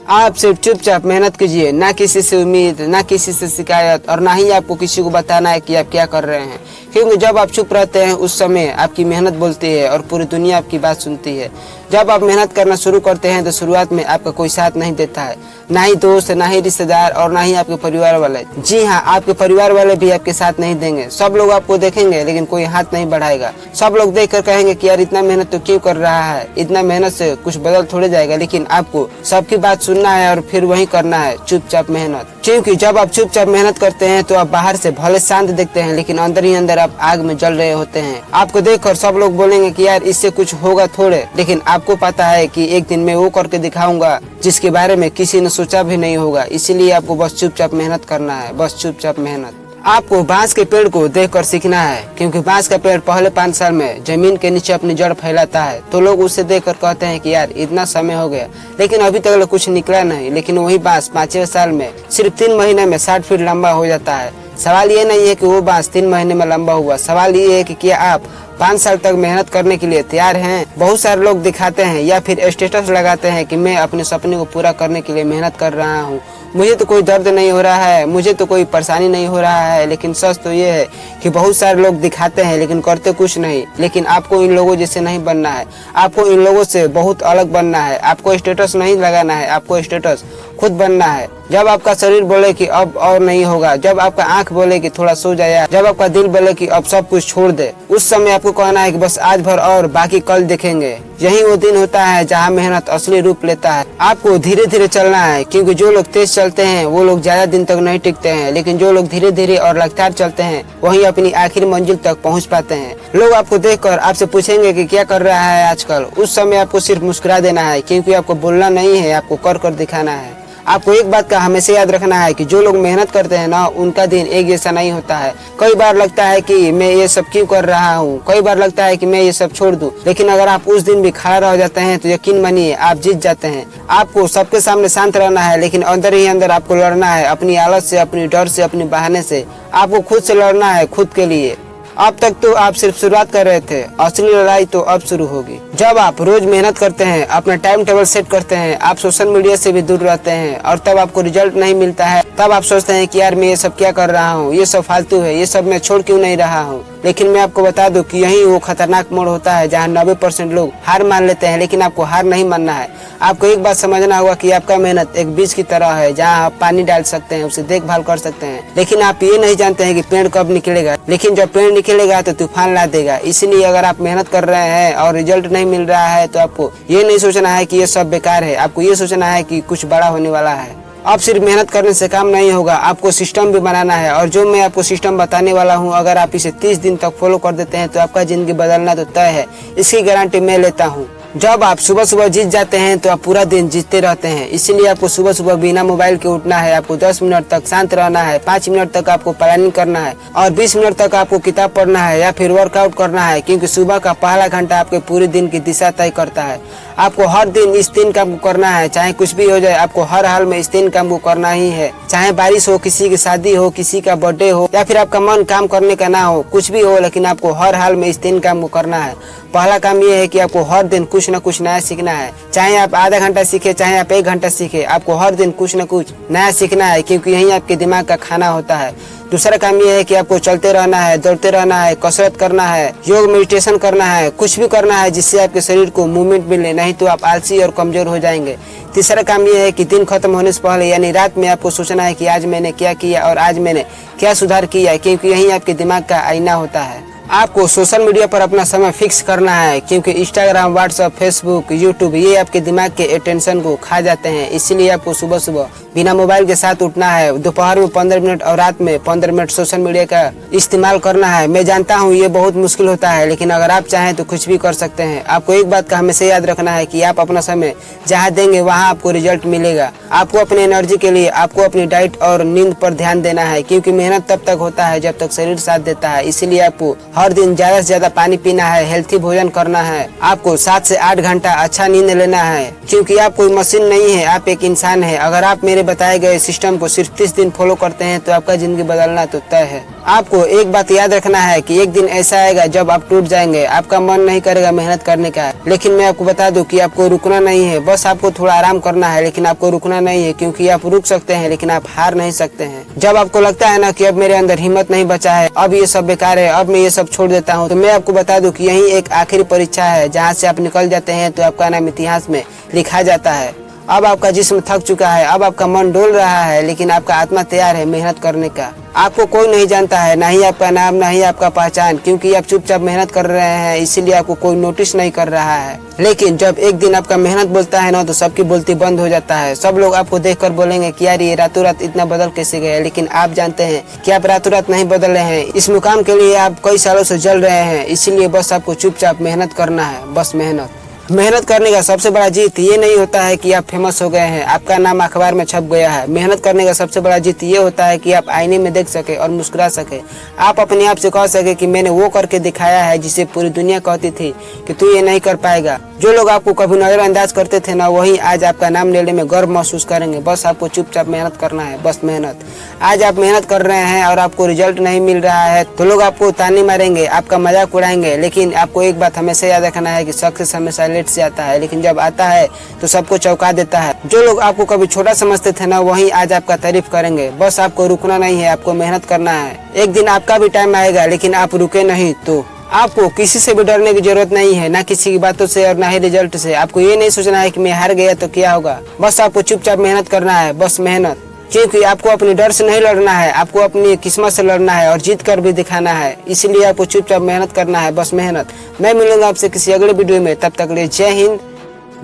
आप सिर्फ चुपचाप मेहनत कीजिए, ना किसी से उम्मीद, ना किसी से शिकायत और ना ही आपको किसी को बताना है कि आप क्या कर रहे हैं। क्योंकि जब आप चुप रहते हैं उस समय आपकी मेहनत बोलती है और पूरी दुनिया आपकी बात सुनती है। जब आप मेहनत करना शुरू करते हैं तो शुरुआत में आपका कोई साथ नहीं देता है, ना ही दोस्त, ना ही रिश्तेदार और ना ही आपके परिवार वाले। जी हाँ, आपके परिवार वाले भी आपके साथ नहीं देंगे। सब लोग आपको देखेंगे लेकिन कोई हाथ नहीं बढ़ाएगा। सब लोग देखकर कहेंगे कि यार इतना मेहनत तो क्यों कर रहा है, इतना मेहनत से कुछ बदल थोड़े जाएगा। लेकिन आपको सबकी बात सुनना है और फिर वही करना है, चुपचाप मेहनत। क्योंकि जब आप चुपचाप मेहनत करते हैं तो आप बाहर से भले शांत दिखते हैं लेकिन अंदर ही अंदर आप आग में जल रहे होते हैं। आपको देखकर सब लोग बोलेंगे कि यार इससे कुछ होगा थोड़े, लेकिन आपको पता है कि एक दिन मैं वो करके दिखाऊंगा जिसके बारे में किसी ने सोचा भी नहीं होगा। इसीलिए आपको बस चुपचाप मेहनत करना है, बस चुपचाप मेहनत। आपको बांस के पेड़ को देखकर सीखना है, क्योंकि बांस का पेड़ पहले 5 साल में जमीन के नीचे अपनी जड़ फैलाता है। तो लोग उसे देखकर कहते हैं कि यार इतना समय हो गया लेकिन अभी तक कुछ निकला नहीं। लेकिन वही बांस 5वें साल में सिर्फ 3 महीने में 60 फीट लंबा हो जाता है। सवाल ये नहीं है कि वो बांस 3 महीने में लंबा हुआ, सवाल ये है कि क्या आप 5 साल तक मेहनत करने के लिए तैयार हैं। बहुत सारे लोग दिखाते हैं या फिर स्टेटस लगाते हैं कि मैं अपने सपने को पूरा करने के लिए मेहनत कर रहा हूँ, मुझे तो कोई दर्द नहीं हो रहा है, मुझे तो कोई परेशानी नहीं हो रहा है। लेकिन सच तो ये है कि बहुत सारे लोग दिखाते हैं लेकिन करते कुछ नहीं। लेकिन आपको इन लोगों जैसे नहीं बनना है, आपको इन लोगों से बहुत अलग बनना है। आपको स्टेटस नहीं लगाना है, आपको स्टेटस खुद बनना है। जब आपका शरीर बोले कि अब और नहीं होगा, जब आपका आंख बोले कि थोड़ा सो जाए, जब आपका दिल बोले कि अब सब कुछ छोड़ दे, उस समय आपको कहना है कि बस आज भर और बाकी कल देखेंगे। यही वो दिन होता है जहाँ मेहनत असली रूप लेता है। आपको धीरे धीरे चलना है, क्योंकि जो लोग तेज चलते हैं वो लोग ज्यादा दिन तक नहीं टिकते हैं, लेकिन जो लोग धीरे धीरे और लगातार चलते हैं वही अपनी आखिरी मंजिल तक पहुँच पाते हैं। लोग आपको देखकर आपसे पूछेंगे कि क्या कर रहा है आजकल। उस समय आपको सिर्फ मुस्कुरा देना है, क्योंकि आपको बोलना नहीं है, आपको कर कर दिखाना है। आपको एक बात का हमेशा याद रखना है कि जो लोग मेहनत करते हैं ना, उनका दिन एक जैसा नहीं होता है। कई बार लगता है कि मैं ये सब क्यों कर रहा हूँ, कई बार लगता है कि मैं ये सब छोड़ दूं। लेकिन अगर आप उस दिन भी खड़ा रह जाते हैं तो यकीन मानिए आप जीत जाते हैं। आपको सबके सामने शांत रहना है, लेकिन अंदर ही अंदर आपको लड़ना है, अपनी आलस से, अपनी डर से, अपनी बहाने से। आपको खुद से लड़ना है, खुद के लिए। अब तक तो आप सिर्फ शुरुआत कर रहे थे, असली लड़ाई तो अब शुरू होगी। जब आप रोज मेहनत करते हैं, अपना टाइम टेबल सेट करते हैं, आप सोशल मीडिया से भी दूर रहते हैं और तब आपको रिजल्ट नहीं मिलता है, तब आप सोचते हैं कि यार मैं ये सब क्या कर रहा हूँ, ये सब फालतू है, ये सब मैं छोड़ क्यों नहीं रहा हूँ। लेकिन मैं आपको बता दूं कि यही वो खतरनाक मोड़ होता है जहाँ 90% लोग हार मान लेते हैं। लेकिन आपको हार नहीं मानना है। आपको एक बात समझना होगा कि आपका मेहनत एक बीज की तरह है, जहाँ आप पानी डाल सकते हैं, उसे देखभाल कर सकते हैं। लेकिन आप ये नहीं जानते हैं कि पेड़ कब निकलेगा, लेकिन जब पेड़ निकलेगा तो तूफान ला देगा। इसलिए अगर आप मेहनत कर रहे हैं और रिजल्ट नहीं मिल रहा है तो आपको ये नहीं सोचना है कि ये सब बेकार है, आपको ये सोचना है कि कुछ बड़ा होने वाला है। अब सिर्फ मेहनत करने से काम नहीं होगा, आपको सिस्टम भी बनाना है। और जो मैं आपको सिस्टम बताने वाला हूँ, अगर आप इसे 30 दिन तक फॉलो कर देते हैं तो आपका जिंदगी बदलना तो तय है, इसकी गारंटी मैं लेता हूँ। जब आप सुबह सुबह जीत जाते हैं तो आप पूरा दिन जीतते रहते हैं। इसीलिए आपको सुबह सुबह बिना मोबाइल के उठना है, आपको 10 मिनट तक शांत रहना है, 5 मिनट तक आपको प्लानिंग करना है और 20 मिनट तक आपको किताब पढ़ना है या फिर वर्कआउट करना है, क्योंकि सुबह का पहला घंटा आपके पूरे दिन की दिशा तय करता है। आपको हर दिन इस 3 काम को करना है, चाहे कुछ भी हो जाए, आपको हर हाल में इस 3 काम को करना ही है। चाहे बारिश हो, किसी की शादी हो, किसी का बर्थडे हो या फिर आपका मन काम करने का ना हो, कुछ भी हो, लेकिन आपको हर हाल में इस 3 काम को करना है। पहला काम ये है कि आपको हर दिन कुछ न कुछ नया सीखना है। चाहे आप आधा घंटा सीखे, चाहे आप 1 घंटा सीखे, आपको हर दिन कुछ न कुछ नया सीखना है, क्योंकि यही आपके दिमाग का खाना होता है। दूसरा काम ये है कि आपको चलते रहना है, दौड़ते रहना है, कसरत करना है, योग मेडिटेशन करना है, कुछ भी करना है जिससे आपके शरीर को मूवमेंट मिले, नहीं तो आप आलसी और कमजोर हो जाएंगे। तीसरा काम ये है कि दिन खत्म होने से पहले यानी रात में आपको सोचना है कि आज मैंने क्या किया और आज मैंने क्या सुधार किया, क्योंकि यही आपके दिमाग का आईना होता है। आपको सोशल मीडिया पर अपना समय फिक्स करना है, क्योंकि इंस्टाग्राम, व्हाट्सएप, फेसबुक, यूट्यूब ये आपके दिमाग के अटेंशन को खा जाते हैं। इसीलिए आपको सुबह सुबह बिना मोबाइल के साथ उठना है, दोपहर में 15 मिनट और रात में 15 मिनट सोशल मीडिया का इस्तेमाल करना है। मैं जानता हूँ ये बहुत मुश्किल होता है, लेकिन अगर आप चाहें तो कुछ भी कर सकते हैं। आपको एक बात का हमेशा याद रखना है कि आप अपना समय जहाँ देंगे वहाँ आपको रिजल्ट मिलेगा। आपको अपनी एनर्जी के लिए आपको अपनी डाइट और नींद पर ध्यान देना है, क्योंकि मेहनत तब तक होता है जब तक शरीर साथ देता है। इसीलिए आपको हर दिन ज्यादा से ज्यादा पानी पीना है, हेल्थी भोजन करना है, आपको 7 से 8 घंटा अच्छा नींद लेना है, क्योंकि आप कोई मशीन नहीं है, आप एक इंसान है। अगर आप मेरे बताए गए सिस्टम को सिर्फ 30 दिन फॉलो करते हैं तो आपका जिंदगी बदलना तो तय है। आपको एक बात याद रखना है कि एक दिन ऐसा आएगा जब आप टूट जाएंगे, आपका मन नहीं करेगा मेहनत करने का। लेकिन मैं आपको बता दूं कि आपको रुकना नहीं है, बस आपको थोड़ा आराम करना है, लेकिन आपको रुकना नहीं है, क्योंकि आप रुक सकते हैं लेकिन आप हार नहीं सकते हैं। जब आपको लगता है ना कि अब मेरे अंदर हिम्मत नहीं बचा है, अब ये सब बेकार है, अब मैं ये सब छोड़ देता हूँ, तो मैं आपको बता दूं कि यही एक आखिरी परीक्षा है जहाँ से आप निकल जाते हैं तो आपका नाम इतिहास में लिखा जाता है। अब आपका जिस्म थक चुका है, अब आपका मन डोल रहा है, लेकिन आपका आत्मा तैयार है मेहनत करने का। आपको कोई नहीं जानता है, ना ही आपका नाम, ना ही आपका पहचान, क्योंकि आप चुपचाप मेहनत कर रहे हैं, इसीलिए आपको कोई नोटिस नहीं कर रहा है। लेकिन जब एक दिन आपका मेहनत बोलता है ना, तो सबकी बोलती बंद हो जाता है। सब लोग आपको देखकर बोलेंगे कि यार ये रातों रात इतना बदल कैसे गया, लेकिन आप जानते हैं कि आप रातों रात नहीं बदल रहे हैं। इस मुकाम के लिए आप कई सालों से जल रहे हैं, इसीलिए बस आपको चुपचाप मेहनत करना है, बस मेहनत। मेहनत करने का सबसे बड़ा जीत ये नहीं होता है कि आप फेमस हो गए हैं, आपका नाम अखबार में छप गया है। मेहनत करने का सबसे बड़ा जीत ये होता है कि आप आईने में देख सके और मुस्कुरा सके। आप अपने आप से कह सके कि मैंने वो करके दिखाया है जिसे पूरी दुनिया कहती थी कि तू ये नहीं कर पाएगा। जो लोग आपको कभी नजरअंदाज करते थे ना, वही आज आपका नाम लेने में गर्व महसूस करेंगे। बस आपको चुपचाप मेहनत करना है, बस मेहनत। आज आप मेहनत कर रहे हैं और आपको रिजल्ट नहीं मिल रहा है तो लोग आपको ताने मारेंगे, आपका मजाक उड़ाएंगे, लेकिन आपको एक बात हमेशा याद रखना है कि सक्सेस हमेशा लेट से आता है, लेकिन जब आता है तो सबको चौंका देता है। जो लोग आपको कभी छोटा समझते थे ना, वही आज आपका तारीफ करेंगे। बस आपको रुकना नहीं है, आपको मेहनत करना है। एक दिन आपका भी टाइम आएगा, लेकिन आप रुके नहीं तो आपको किसी से भी डरने की जरूरत नहीं है, ना किसी की बातों से और ना ही रिजल्ट से। आपको ये नहीं सोचना है कि मैं हार गया तो क्या होगा, बस आपको चुपचाप मेहनत करना है, बस मेहनत। क्योंकि आपको अपने डर से नहीं लड़ना है, आपको अपनी किस्मत से लड़ना है और जीत कर भी दिखाना है। इसलिए आपको चुपचाप मेहनत करना है, बस मेहनत। मैं मिलूंगा आपसे किसी अगले वीडियो में, तब तक के लिए जय हिंद,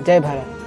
जय भारत।